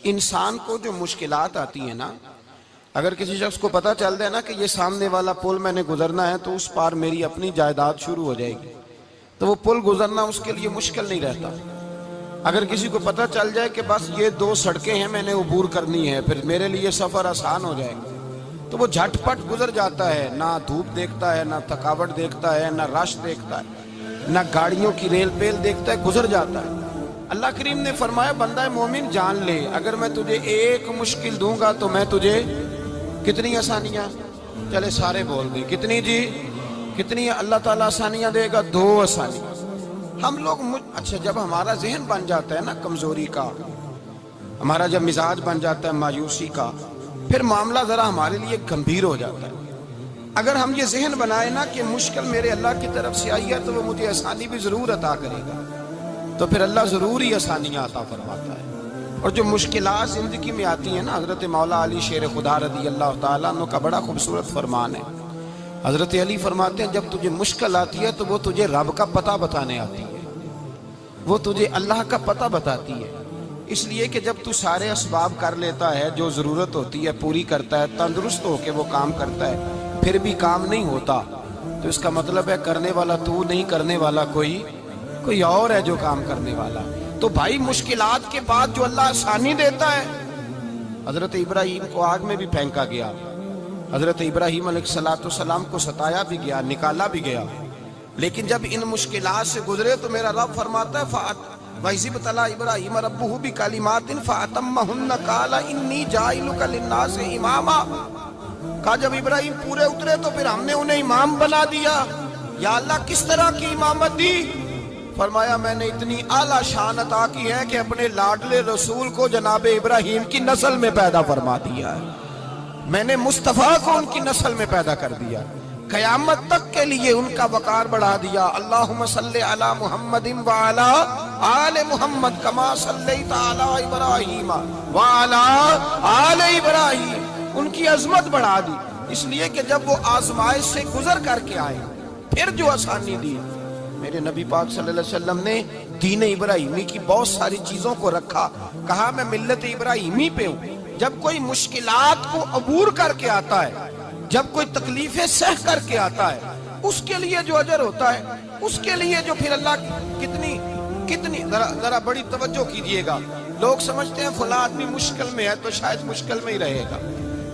انسان کو جو مشکلات آتی ہیں نا، اگر کسی شخص کو پتہ چل جائے نا کہ یہ سامنے والا پل میں نے گزرنا ہے تو اس پار میری اپنی جائیداد شروع ہو جائے گی، تو وہ پل گزرنا اس کے لیے مشکل نہیں رہتا۔ اگر کسی کو پتہ چل جائے کہ بس یہ 2 سڑکیں ہیں میں نے عبور کرنی ہے، پھر میرے لیے سفر آسان ہو جائے گا، تو وہ جھٹ پٹ گزر جاتا ہے، نہ دھوپ دیکھتا ہے، نہ تھکاوٹ دیکھتا ہے، نہ رش دیکھتا ہے، نہ گاڑیوں کی ریل پیل دیکھتا ہے، گزر جاتا ہے۔ اللہ کریم نے فرمایا بندہ مومن جان لے، اگر میں تجھے ایک مشکل دوں گا تو میں تجھے کتنی آسانیاں، چلے سارے بول دیں کتنی جی، کتنی اللہ تعالیٰ آسانیاں دے گا؟ 2 آسانیاں۔ ہم لوگ اچھا جب ہمارا ذہن بن جاتا ہے نا کمزوری کا، ہمارا جب مزاج بن جاتا ہے مایوسی کا، پھر معاملہ ذرا ہمارے لیے گمبھیر ہو جاتا ہے۔ اگر ہم یہ ذہن بنائے نا کہ مشکل میرے اللہ کی طرف سے آئی ہے تو وہ مجھے آسانی بھی ضرور عطا کرے گا، تو پھر اللہ ضرور ہی آسانیاں عطا فرماتا ہے۔ اور جو مشکلات زندگی میں آتی ہیں نا، حضرت مولا علی شیر خدا رضی اللہ تعالیٰ عنہ کا بڑا خوبصورت فرمان ہے۔ حضرت علی فرماتے ہیں جب تجھے مشکل آتی ہے تو وہ تجھے رب کا پتہ بتانے آتی ہے، وہ تجھے اللہ کا پتہ بتاتی ہے، اس لیے کہ جب تو سارے اسباب کر لیتا ہے، جو ضرورت ہوتی ہے پوری کرتا ہے، تندرست ہو کے وہ کام کرتا ہے، پھر بھی کام نہیں ہوتا، تو اس کا مطلب ہے کرنے والا تو نہیں، کرنے والا کوئی اور ہے جو کام کرنے والا۔ تو بھائی مشکلات کے بعد جو اللہ آسانی دیتا ہے، حضرت ابراہیم کو آگ میں بھی پھینکا گیا، حضرت ابراہیم علیہ السلام کو ستایا بھی گیا، نکالا بھی گیا، لیکن جب ان مشکلات سے گزرے تو میرا رب فرماتا ہے وَإِذِ ابْتَلَىٰ إِبْرَاهِيمَ رَبُّهُ بِكَلِمَاتٍ فَأَتَمَّهُنَّ قَالَ إِنِّي جَاعِلُكَ لِلنَّاسِ إِمَامًا۔ کہا جب ابراہیم پورے اترے تو پھر ہم نے انہیں امام بنا دیا۔ یا اللہ کس طرح کی امامت دی؟ فرمایا میں نے اتنی اعلیٰ شان عطا کی ہے کہ اپنے لاڈلے رسول کو جناب ابراہیم کی نسل میں پیدا فرما دیا ہے، میں نے مصطفیٰ کو ان کی نسل میں پیدا کر دیا، قیامت تک کے لیے ان کا وقار بڑھا دیا۔ اللہم صلی علی محمد وعلی آل محمد کما صلیت علی ابراہیم وعلی آل ابراہیم، ان کی عظمت بڑھا دی، اس لیے کہ جب وہ آزمائش سے گزر کر کے آئے پھر جو آسانی دی۔ میرے نبی پاک صلی اللہ علیہ وسلم نے دین ابراہیمی کی بہت ساری چیزوں کو رکھا، کہا میں ملت ابراہیمی پہ ہوں۔ جب کوئی مشکلات کو عبور کر کے آتا ہے، جب کوئی تکلیفیں سہ کر کے آتا ہے، اس کے لیے جو اجر ہوتا ہے، اس کے لیے جو پھر اللہ کتنی ذرا بڑی توجہ کیجئے گا۔ لوگ سمجھتے ہیں فلاں آدمی مشکل میں ہے تو شاید مشکل میں ہی رہے گا،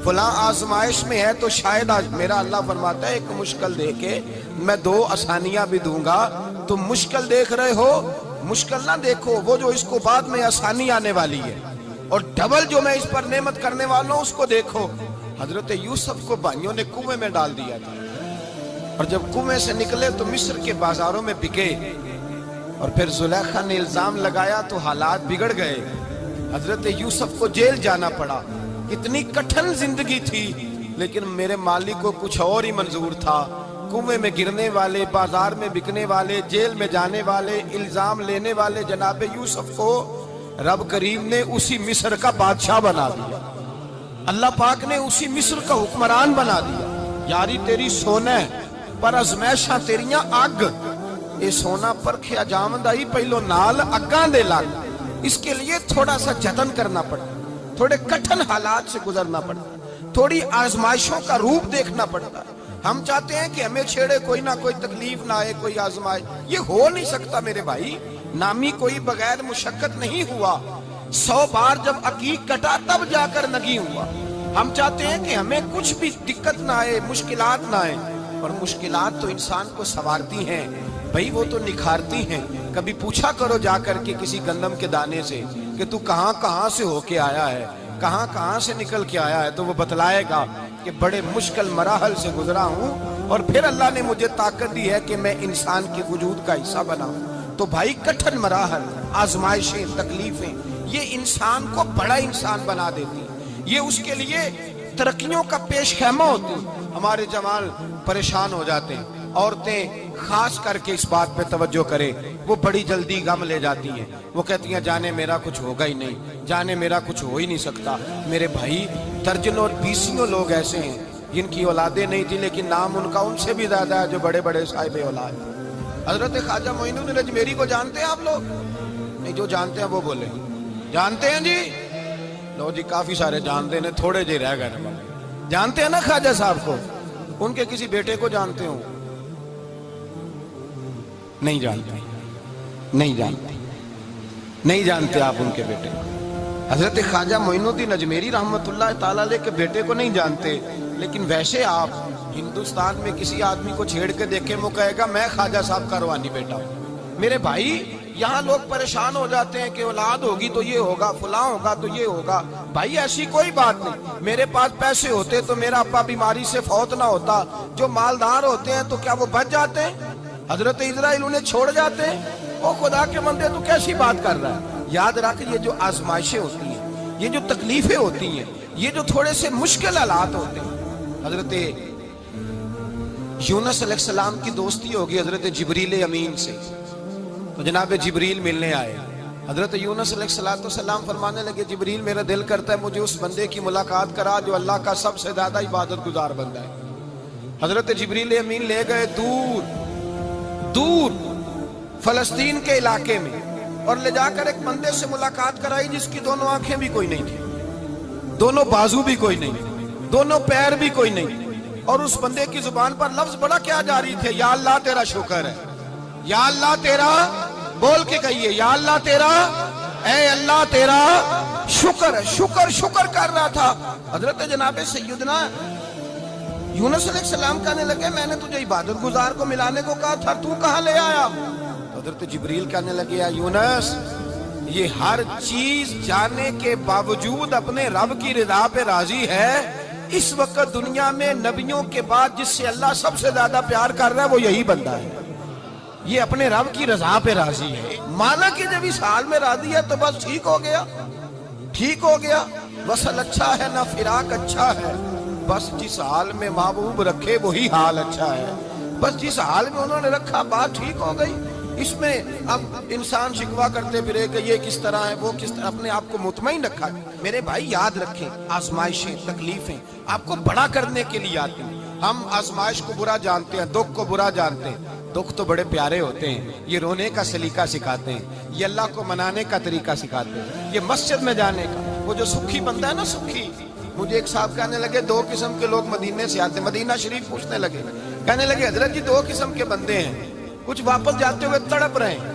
فلاں آزمائش میں ہے تو شاید میرا اللہ فرماتا ہے ایک مشکل دے کے میں 2 آسانیاں بھی دوں گا۔ تم مشکل دیکھ رہے ہو، مشکل نہ دیکھو، وہ جو اس کو بعد میں آسانی آنے والی ہے، اور ڈبل جو میں اس پر نعمت کرنے والا ہوں اس کو دیکھو۔ حضرت یوسف کو بھائیوں نے کنویں میں ڈال دیا تھا، اور جب کنویں سے نکلے تو مصر کے بازاروں میں بکے، اور پھر زلیخا نے الزام لگایا تو حالات بگڑ گئے، حضرت یوسف کو جیل جانا پڑا۔ کتنی کٹھن زندگی تھی، لیکن میرے مالک کو کچھ اور ہی منظور تھا۔ کنویں میں گرنے والے، بازار میں بکنے والے، جیل میں جانے والے، الزام لینے والے جناب یوسف کو رب کریم نے اسی مصر کا بادشاہ بنا دیا، اللہ پاک نے اسی مصر کا حکمران بنا دیا۔ یاری تیری سونا پر ازمیشاں تیریاں اگ، اے سونا پرکھیا جامدائی پہلو نال اگاں دے لگ، اس کے لیے تھوڑا سا جتن کرنا پڑتا، تھوڑے کٹھن حالات سے گزرنا پڑتا، تھوڑی آزمائشوں کا روپ دیکھنا پڑتا۔ ہم چاہتے ہیں کہ ہمیں چھیڑے کوئی نہ کوئی تکلیف نہ آئے، کوئی آزمائش، یہ ہو نہیں سکتا میرے بھائی، نامی کوئی بغیر مشقت نہیں ہوا، 100 بار جب عقیق کٹا تب جا کر نگی ہوا۔ ہم چاہتے ہیں کہ ہمیں کچھ بھی دقت نہ آئے، مشکلات نہ آئے، اور مشکلات تو انسان کو سنوارتی ہیں بھائی، وہ تو نکھارتی ہیں۔ کبھی پوچھا کرو جا کر کے کسی گندم کے دانے سے کہ تو کہاں سے ہو کے آیا ہے، کہاں سے نکل کے آیا ہے، تو وہ بتلائے گا کہ بڑے مشکل مراحل سے گزرا ہوں، اور پھر اللہ نے مجھے طاقت دی ہے کہ میں انسان کے وجود کا حصہ بناؤں۔ تو بھائی کٹھن مراحل، آزمائشیں، تکلیفیں، یہ انسان کو بڑا انسان بنا دیتی، یہ اس کے لیے ترقیوں کا پیش خیمہ ہوتی۔ ہمارے جوان پریشان ہو جاتے ہیں، عورتیں خاص کر کے اس بات پہ توجہ کرے، وہ بڑی جلدی غم لے جاتی ہیں، وہ کہتی ہیں جانے میرا کچھ ہوگا ہی نہیں، جانے میرا کچھ ہو ہی نہیں سکتا۔ میرے بھائی درجنوں اور بیسیوں لوگ ایسے ہیں جن کی اولادیں نہیں تھی، لیکن نام ان کا ان سے بھی زیادہ ہے جو بڑے بڑے صاحب اولاد۔ حضرت خواجہ معین الدین اجمیری کو جانتے ہیں آپ لوگ؟ نہیں، جو جانتے ہیں وہ بولیں۔ جانتے ہیں جی؟ لو جی کافی سارے جانتے ہیں، تھوڑے جے رہ گئے نا۔ جانتے ہیں نا خواجہ صاحب کو؟ ان کے کسی بیٹے کو جانتے ہو؟ نہیں جانتے، نہیں جانتے، نہیں جانتے آپ ان کے بیٹے کو۔ حضرت خواجہ معین الدین اجمیری رحمۃ اللہ تعالیٰ علیہ کے بیٹے کو نہیں جانتے، لیکن ویسے آپ ہندوستان میں کسی آدمی کو چھیڑ کے دیکھیں، وہ کہے گا میں خواجہ صاحب کا روحانی بیٹا ہوں۔ میرے بھائی یہاں لوگ پریشان ہو جاتے ہیں کہ اولاد ہوگی تو یہ ہوگا، فلاں ہوگا تو یہ ہوگا۔ بھائی ایسی کوئی بات نہیں۔ میرے پاس پیسے ہوتے تو میرا ابا بیماری سے فوت نہ ہوتا۔ جو مالدار ہوتے ہیں تو کیا وہ بچ جاتے ہیں؟ حضرت اسرائیل انہیں چھوڑ جاتے ہیں؟ او خدا کے بندے تو کیسی بات کر رہا ہے؟ یاد رکھ، یہ جو آزمائشیں ہوتی ہیں، یہ جو تکلیفیں ہوتی ہیں، یہ جو تھوڑے سے مشکل حالات ہوتے ہیں۔ حضرت یونس علیہ السلام کی دوستی ہوگی حضرت جبریل امین سے، تو جناب جبریل ملنے آئے۔ حضرت یونس علیہ السلام فرمانے لگے جبریل میرا دل کرتا ہے مجھے اس بندے کی ملاقات کرا جو اللہ کا سب سے زیادہ عبادت گزار بندہ ہے۔ حضرت جبریل امین لے گئے دور دور فلسطین کے علاقے میں، اور لے جا کر ایک بندے سے ملاقات کرائی جس کی دونوں آنکھیں بھی کوئی نہیں تھی، دونوں بازو بھی کوئی نہیں، دونوں پیر بھی کوئی نہیں، اور اس بندے کی زبان پر لفظ بڑا کیا جاری تھے، یا اللہ تیرا شکر ہے، یا اللہ تیرا، بول کے کہیے یا اللہ تیرا، اے اللہ تیرا شکر ہے۔ شکر شکر کر رہا تھا۔ حضرت جناب سیدنا یونس علیہ السلام کہنے لگے میں نے تجھے عبادت گزار کو ملانے کو کہا تھا، تو کہاں لے آیا؟ حضرت جبریل کہنے لگے یا یونس، یہ ہر چیز جانے کے باوجود اپنے رب کی رضا پہ راضی ہے۔ اس وقت دنیا میں نبیوں کے بعد جس سے اللہ سب سے زیادہ پیار کر رہا ہے وہ یہی بندہ ہے، یہ اپنے رب کی رضا پہ راضی ہے۔ مانا کہ جب اس حال میں راضی ہے تو بس ٹھیک ہو گیا، ٹھیک ہو گیا۔ وصل اچھا ہے نہ فراق اچھا ہے، بس جس حال میں محبوب رکھے وہی حال اچھا ہے۔ بس جس حال میں انہوں نے رکھا بات ٹھیک ہو گئی۔ اس میں اب انسان شکوا کرتے پھرے کہ یہ کس طرح ہے وہ کس طرح، اپنے آپ کو مطمئن رکھا۔ میرے بھائی یاد رکھیں، آزمائشیں تکلیفیں آپ کو بڑا کرنے کے لیے آتی ہیں۔ ہم آزمائش کو برا جانتے ہیں، دکھ کو برا جانتے ہیں۔ دکھ تو بڑے پیارے ہوتے ہیں، یہ رونے کا سلیقہ سکھاتے ہیں، یہ اللہ کو منانے کا طریقہ سکھاتے ہیں، یہ مسجد میں جانے کا۔ وہ جو سکھی بندہ ہے نا، سکھی، مجھے ایک صاحب کہنے لگے دو قسم کے لوگ مدینے سے آتے، مدینہ شریف پوچھنے لگے، کہنے لگے حضرت جی دو قسم کے بندے ہیں، کچھ واپس جاتے ہوئے تڑپ رہے ہیں،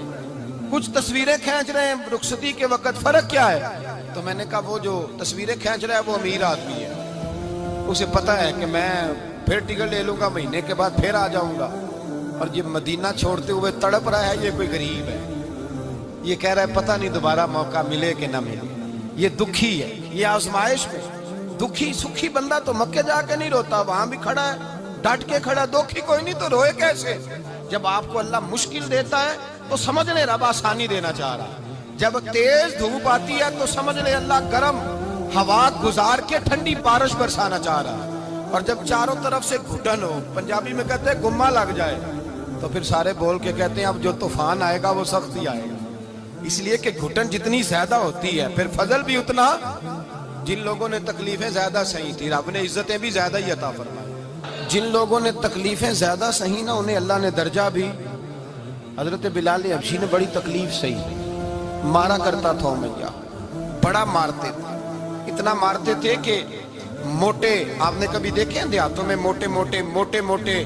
کچھ تصویریں کھینچ رہے ہیں رخصتی کے وقت، فرق کیا ہے؟ تو میں نے کہا وہ جو تصویریں کھینچ رہا ہے وہ امیر آدمی ہے، اسے پتا ہے کہ میں پھر ٹکٹ لے لوں گا، مہینے کے بعد پھر آ جاؤں گا، اور یہ مدینہ چھوڑتے ہوئے تڑپ رہا ہے، یہ کوئی غریب ہے، یہ کہہ رہا ہے پتہ نہیں دوبارہ موقع ملے کہ نہ ملے، یہ دکھی ہے۔ یہ آزمائش میں دکھی سکھی بندہ تو مکے جا کے نہیں روتا، وہاں بھی کھڑا ہے ڈٹ کے کھڑا، دکھی کوئی نہیں تو روئے کیسے؟ جب آپ کو اللہ مشکل دیتا ہے تو سمجھ لیں رب آسانی دینا چاہ رہا ہے، جب تیز دھوپ آتی ہے تو سمجھ لیں اللہ گرم ہوا گزار کے ٹھنڈی بارش برسانا چاہ رہا ہے، اور جب چاروں طرف سے گھٹن ہو، پنجابی میں کہتے ہیں گمہ لگ جائے، تو پھر سارے بول کے کہتے ہیں اب جو طوفان آئے گا وہ سخت ہی آئے گا، اس لیے کہ گھٹن جتنی زیادہ ہوتی ہے پھر فضل بھی اتنا۔ جن لوگوں نے تکلیفیں زیادہ سہی تھی رب نے عزتیں بھی زیادہ ہی عطا فرمائی، جن لوگوں نے تکلیفیں زیادہ سہی نا انہیں اللہ نے درجہ بھی۔ حضرت بلال حبشی نے بڑی تکلیف سہی، مارا کرتا تھا امیہ، بڑا مارتے تھے، اتنا مارتے تھے کہ موٹے، آپ نے کبھی دیکھے ہیں دیہاتوں میں موٹے موٹے موٹے موٹے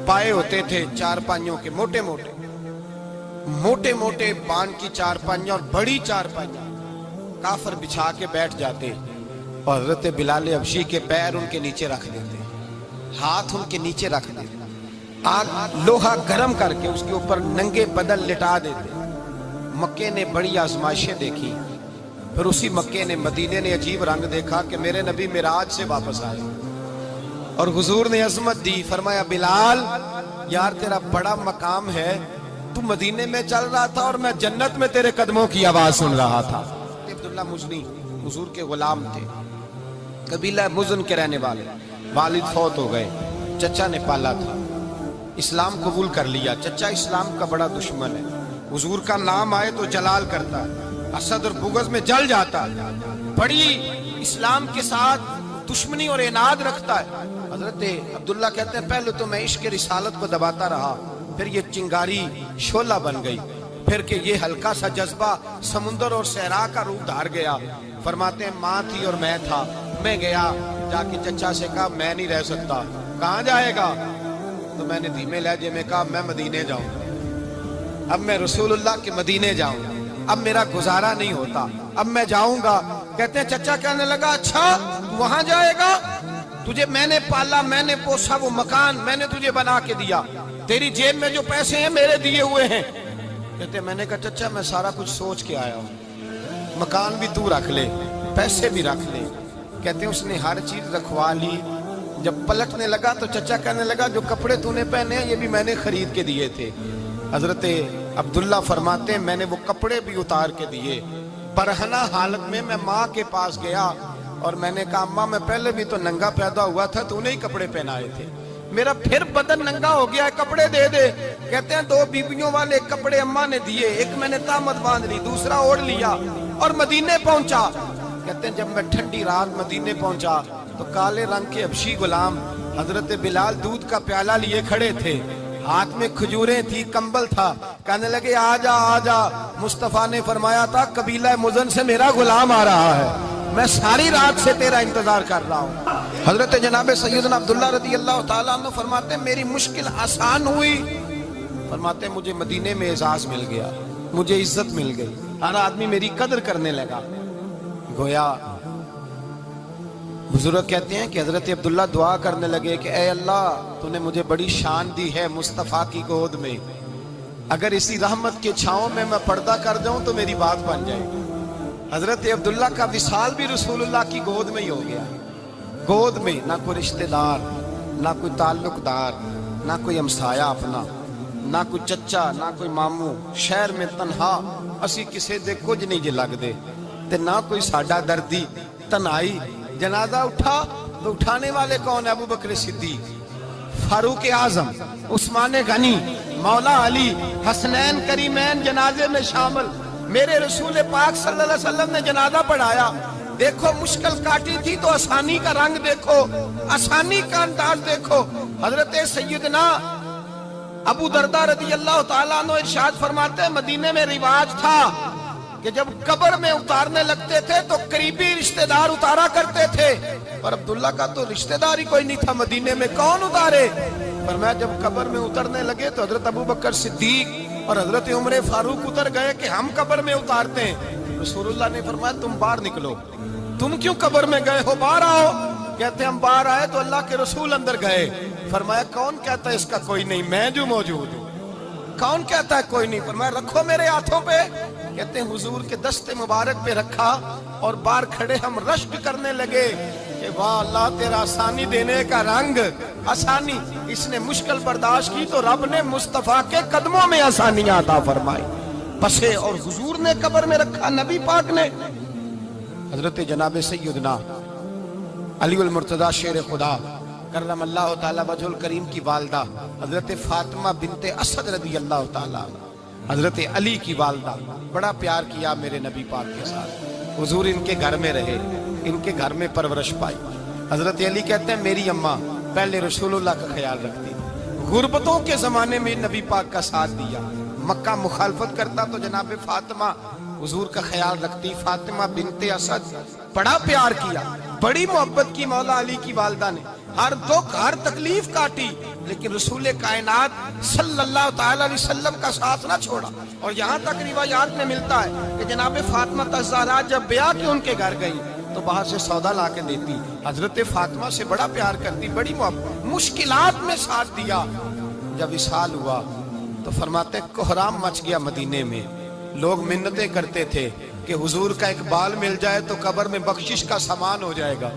پائے ہوتے تھے چار پائیوں کے، موٹے موٹے موٹے موٹے بان کی چار پائیاں اور بڑی چار پائیاں، کافر بچھا کے بیٹھ جاتے اور حضرت بلال حبشی کے پیر ان کے نیچے رکھ دیتے، ہاتھ ان کے نیچے رکھ دیتے، آگ لوہا گرم کر کے اس کے اوپر ننگے بدن لٹا دیتے۔ مکے نے بڑی آزمائشیں دیکھی، پھر اسی مکے نے مدینے نے عجیب رنگ دیکھا کہ میرے نبی معراج سے واپس آئے اور حضور نے عظمت دی، فرمایا بلال یار تیرا بڑا مقام ہے، تو مدینے میں چل رہا تھا اور میں جنت میں تیرے قدموں کی آواز سن رہا تھا۔ عبداللہ مزنی حضور کے غلام تھے، قبیلہ مزن کے رہنے والے، والد فوت ہو گئے، چچا نے پالا تھا، اسلام قبول کر لیا، چچا اسلام کا بڑا دشمن ہے، حضور کا نام آئے تو جلال کرتا ہے، حسد اور بغض میں جل جاتا ہے، بڑی اسلام کے ساتھ دشمنی اور عناد رکھتا ہے۔ حضرت عبداللہ کہتے ہیں پہلے تو میں عشق رسالت کو دباتا رہا، پھر یہ چنگاری شعلہ بن گئی، پھر کہ یہ ہلکا سا جذبہ سمندر اور صحرا کا روپ دھار گیا، فرماتے ہیں ماں تھی اور میں تھا، میں گیا جا کے چچا سے کہا میں نہیں رہ سکتا، کہاں جائے گا؟ تو میں نے دھیمے لہجے میں کہا میں مدینے جاؤں گا، اب میں رسول اللہ کے مدینے جاؤں گا، اب میرا گزارا نہیں ہوتا، اب میں جاؤں گا۔ کہتے ہیں چچا کہنے لگا اچھا تو وہاں جائے گا؟ تجھے میں نے پالا، میں نے پوسا، وہ مکان میں نے تجھے بنا کے دیا، تیری جیب میں جو پیسے ہیں میرے دیے ہوئے ہیں۔ کہتے ہیں میں نے کہا چچا میں سارا کچھ سوچ کے آیا ہوں، مکان بھی تو رکھ لے، پیسے بھی رکھ لے۔ کہتے ہیں اس نے ہر چیز رکھوا لی۔ جب پلٹنے لگا تو چچا کہنے لگا جو کپڑے تو نے پہنے ہیں یہ بھی میں نے خرید کے دیے تھے۔ حضرت عبداللہ فرماتے ہیں میں نے وہ کپڑے بھی اتار کے دیے، برہنہ حالت میں میں ماں کے پاس گیا اور میں نے کہا اماں میں پہلے بھی تو ننگا پیدا ہوا تھا، تو نے ہی کپڑے پہنائے تھے، میرا پھر بدن ننگا ہو گیا ہے، کپڑے دے دے۔ کہتے ہیں 2 بیویوں والے کپڑے اماں نے دیے، ایک میں نے تامت باندھ لی، دوسرا اوڑھ لیا اور مدینے پہنچا۔ کہتے ہیں جب میں ٹھنڈی رات مدینے پہنچا تو کالے رنگ کے حبشی غلام حضرت بلال دودھ کا پیالہ لیے کھڑے تھے، ہاتھ میں کھجوریں تھی، کمبل تھا، کہنے لگے آجا آجا۔ مصطفیٰ نے فرمایا تھا قبیلہ مزن سے میرا غلام آ رہا ہے، میں ساری رات سے تیرا انتظار کر رہا ہوں۔ حضرت جناب سیدنا عبداللہ رضی اللہ تعالیٰ عنہ فرماتے ہیں میری مشکل آسان ہوئی، فرماتے ہیں مجھے مدینے میں اعزاز مل گیا، مجھے عزت مل گئی، ہر آدمی میری قدر کرنے لگا۔ گویا بزرگ کہتے ہیں کہ حضرت عبداللہ دعا کرنے لگے کہ اے اللہ تو نے مجھے بڑی شان دی ہے مصطفیٰ کی گود میں، اگر اسی رحمت کے چھاؤں میں پردہ کر جاؤں تو میری بات بن جائے۔ حضرت عبداللہ کا وصال بھی رسول اللہ کی گود میں ہی ہو گیا، گود میں، نہ کوئی رشتہ دار، نہ کوئی تعلق دار، نہ کوئی ہمسایہ اپنا، نہ کوئی چچا، نہ کوئی ماموں، شہر میں تنہا اسی کسے دے کچھ نہیں جے لگ دے تے نہ کوئی ساڈا دردی، تنہائی۔ جنازہ اٹھا تو اٹھانے والے کون؟ ابو بکر صدیق، فاروق اعظم، عثمان غنی، مولا علی، حسنین کریمین جنازے میں شامل۔ میرے رسول پاک صلی اللہ علیہ وسلم نے جنازہ پڑھایا، دیکھو مشکل کاٹی تھی تو آسانی کا رنگ دیکھو، آسانی کا انداز دیکھو۔ حضرت سیدنا ابو دردہ رضی اللہ تعالیٰ عنہ ارشاد فرماتے ہیں مدینے میں رواج تھا کہ جب قبر میں اتارنے لگتے تھے تو قریبی رشتہ دار اتارا کرتے تھے، پر عبداللہ کا تو رشتہ دار ہی کوئی نہیں تھا مدینے میں، کون اتارے؟ فرمایا جب قبر میں اترنے لگے تو حضرت ابو بکر صدیق اور حضرت عمر فاروق اتر گئے کہ ہم قبر میں اتارتے ہیں۔ رسول اللہ نے فرمایا تم باہر نکلو، تم کیوں قبر میں گئے ہو، باہر آؤ۔ کہتے ہیں ہم باہر آئے تو اللہ کے رسول اندر گئے، فرمایا کون کہتا ہے اس کا کوئی نہیں، میں جو موجود ہوں، کون کہتا ہے کوئی نہیں؟ فرمایا رکھو میرے ہاتھوں پہ۔ کہتے ہیں حضور کے دست مبارک پہ رکھا اور باہر کھڑے ہم رشک کرنے لگے کہ واہ اللہ تیرا آسانی دینے کا رنگ، آسانی۔ اس نے مشکل برداشت کی تو رب نے مصطفیٰ کے قدموں میں آسانیاں عطا فرمائی، بسے اور حضور نے قبر میں رکھا، نبی پاک نے۔ حضرت جناب سیدنا علی المرتضی شیر خدا کرم اللہ تعالیٰ وجہ الکریم کی والدہ حضرت فاطمہ بنت اسد رضی اللہ تعالیٰ، حضرت علی کی والدہ، بڑا پیار کیا میرے نبی پاک کے ساتھ، حضور ان کے گھر میں رہے، ان کے گھر میں پرورش پائی۔ حضرت علی کہتے ہیں میری اماں پہلے رسول اللہ کا خیال رکھتی تھی، غربتوں کے زمانے میں نبی پاک کا ساتھ دیا، مکہ مخالفت کرتا تو جناب فاطمہ حضور کا خیال رکھتی، فاطمہ بنت اسد، بڑا پیار کیا، بڑی محبت کی مولا علی کی والدہ نے، ہر دکھ ہر تکلیف کاٹی، لیکن رسول کائنات صلی اللہ تعالیٰ علیہ وسلم کا ساتھ نہ چھوڑا۔ اور یہاں تک روایات میں ملتا ہے کہ جناب فاطمہ الزہرا جب بیعہ کے ان کے گھر گئی تو باہر سے سودا لا کے دیتی، حضرت فاطمہ سے بڑا پیار کرتی، بڑی محبت، مشکلات میں ساتھ دیا۔ جب وصال ہوا تو فرماتے کوہرام مچ گیا مدینے میں، لوگ منتیں کرتے تھے کہ حضور کا ایک بال مل جائے تو قبر میں بخشش کا سامان ہو جائے گا۔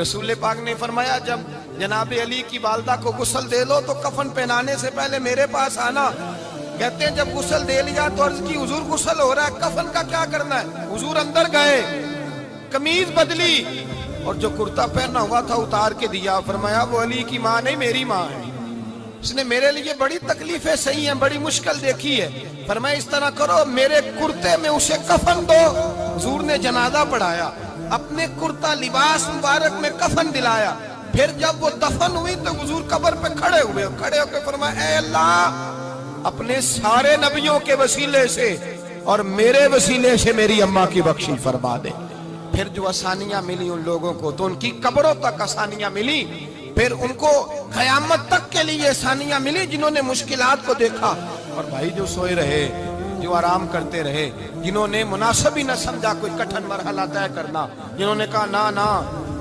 رسول پاک نے فرمایا جب جناب علی کی والدہ کو غسل دے لو تو کفن پہنانے سے پہلے میرے پاس آنا۔ کہتے ہیں جب غسل دے لیا تو عرض کی حضور غسل ہو رہا ہے، کفن کا کیا کرنا ہے؟ حضور اندر گئے، قمیض بدلی اور جو کرتا پہنا ہوا تھا اتار کے دیا، فرمایا وہ علی کی ماں نہیں میری ماں ہے، اس نے میرے لیے بڑی تکلیفیں سہی ہیں، بڑی مشکل دیکھی ہے، فرمایا اس طرح کرو میرے کرتے میں اسے کفن دو۔ حضور نے جنازہ پڑھایا، اپنے کرتا لباس مبارک میں کفن دلایا، پھر جب وہ دفن ہوئی تو حضور قبر پہ کھڑے ہوئے، کھڑے ہو کے فرمایا اے اللہ اپنے سارے نبیوں کے وسیلے سے اور میرے وسیلے سے میری اماں کی بخشش فرما دے۔ پھر جو آسانیاں ملی ان لوگوں کو تو ان کی قبروں تک آسانیاں ملی، پھر ان کو قیامت تک کے لیے آسانیاں ملی جنہوں نے مشکلات کو دیکھا۔ اور بھائی جو سوئے رہے، جو آرام کرتے رہے، جنہوں نے مناسب ہی نہ سمجھا کوئی کٹھن مرحلہ طے کرنا، جنہوں نے کہا نا نا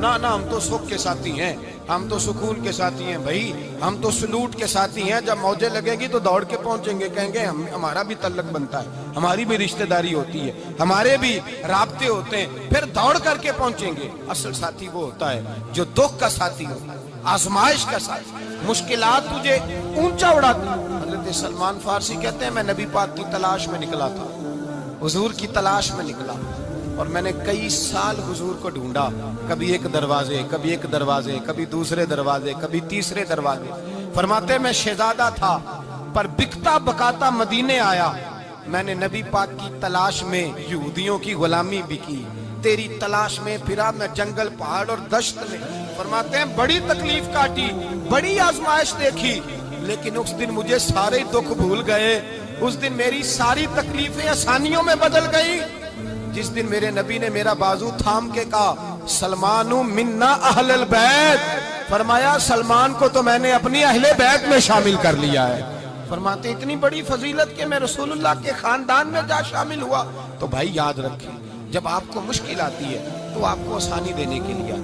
نا نا ہم تو سکھ کے ساتھی ہیں، ہم تو سکون کے ساتھی ہیں، بھائی ہم تو سلوٹ کے ساتھی ہیں، جب موجیں لگے گی تو دوڑ کے پہنچیں گے، کہیں گے ہمارا بھی تعلق بنتا ہے، ہماری بھی رشتہ داری ہوتی ہے، ہمارے بھی رابطے ہوتے ہیں، پھر دوڑ کر کے پہنچیں گے۔ اصل ساتھی وہ ہوتا ہے جو دکھ کا ساتھی ہوتا ہے، آزمائش کا ساتھی، مشکلات تجھے اونچا اڑاتی۔ حضرت سلمان فارسی کہتے ہیں میں نبی پاک کی تلاش میں نکلا تھا، حضور کی تلاش میں نکلا، اور میں نے کئی سال حضور کو ڈھونڈا، کبھی ایک دروازے، کبھی ایک دروازے، کبھی دوسرے دروازے، کبھی تیسرے دروازے۔ فرماتے میں شہزادہ تھا پر بکتا بکاتا مدینے آیا، میں نے نبی پاک کی تلاش میں یہودیوں کی غلامی بھی کی، تیری تلاش میں پھرا میں جنگل پہاڑ اور دشت میں۔ فرماتے ہیں بڑی تکلیف کاٹی، بڑی آزمائش دیکھی، لیکن اس دن مجھے سارے دکھ بھول گئے، اس دن میری ساری تکلیفیں آسانیوں میں بدل گئی، جس دن میرے نبی نے میرا بازو تھام کے کہا سلمان منا اہل البیت، فرمایا سلمان کو تو میں نے اپنی اہل بیت میں شامل کر لیا ہے۔ فرماتے اتنی بڑی فضیلت کہ میں رسول اللہ کے خاندان میں جا شامل ہوا۔ تو بھائی یاد رکھیں، جب آپ کو مشکل آتی ہے تو آپ کو آسانی دینے کے لیے